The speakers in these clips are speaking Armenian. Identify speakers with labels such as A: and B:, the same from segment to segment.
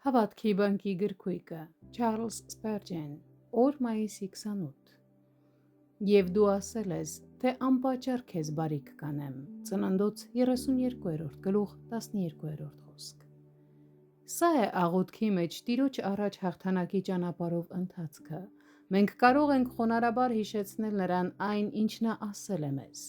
A: Հավատքի բանկի գրքույկը Չարլզ Սպերջեն, օր մայիսի 28։ Եվ դու ասել ես, թե անպատճառ քեզ բարիք կանեմ, Ծննդոց 32-րդ գլուխ 12-րդ խոսք։ Սա է աղոթքի մեջ Տիրոջ առաջ հաղթանակի ճանապարհով ընթացքը։ Մենք կարող ենք խոնարհաբար հիշեցնել նրան այն, ինչ նա ասել է մեզ։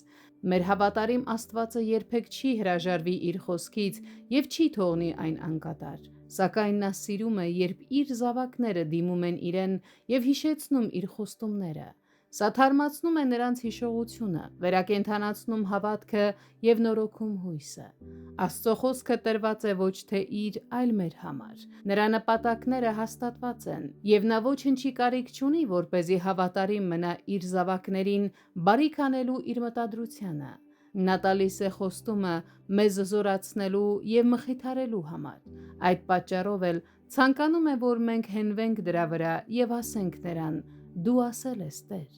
A: Մեր հավատարիմ Աստվածը երբեք չի հրաժարվի իր խոսքից և չի թողնի այն անկատար, սակայն նա սիրում է, երբ իր զավակները դիմում են իրեն և հիշեցնում իր խոստումները։ Սա թարմացնում է նրանց հիշողությունը, վերակենդանացնում հավատքը և նորոգում հույսը։ Աստծո խոսքը տրված է ոչ թե իր, այլ մեր համար։ Նրա նպատակները հաստատված են, և նա ոչնչի կարիք չունի, որպեսզի հավատարիմ մնա իր զավակներին բարիք անելու իր մտադրությանը։ Նա տալիս է խոստումը մեզ զորացնելու և մխիթարելու համար։ Այդ պատճառով էլ ցանկանում է, որ մենք հենվենք դրա վրա և ասենք նրան. «Դու ասել ես, Տեր,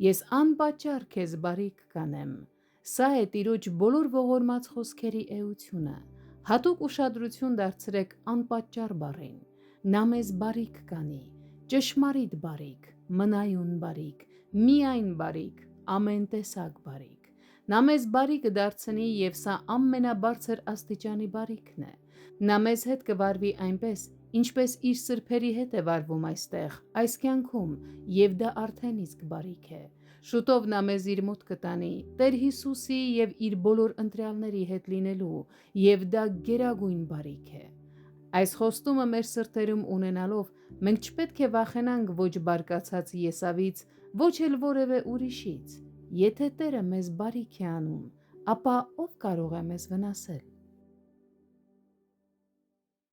A: ես անպատճառ քեզ բարիք կանեմ»։ Սա է Տիրոջ բոլոր ողորմած խոսքերի էությունը։ Հատուկ ուշադրություն դարձրեք անպատճառ բառին։ Նա մեզ բարիք կանի, ճշմարիտ բարիք, մնայուն բարիք, միայն բարիք, ամեն տեսակ բարիք։ Նա մեզ բարիք կդարձնի և սա ամենաբարձր աստիճանի բարիքն է։ Նա մեզ հետ կվարվի այնպես, ինչպես իր սրբերի հետ է վարվում այստեղ, այս կյանքում, և դա արդեն իսկ բարիք է։ Շուտով նա մեզ իր մոտ կտանի Տեր Հիսուսի և իր բոլոր ընտրյալների հետ լինելու, և դա գերագույն բարիք է։ Այս խոստումը մեր սրտերում ունենալով, մենք չպետք է վախենանք ոչ բարկացած Եսավից, ոչ էլ որևէ ուրիշից։ Եթե Տերը մեզ բարիք է անում, ապա ով կարող է մեզ վնասել։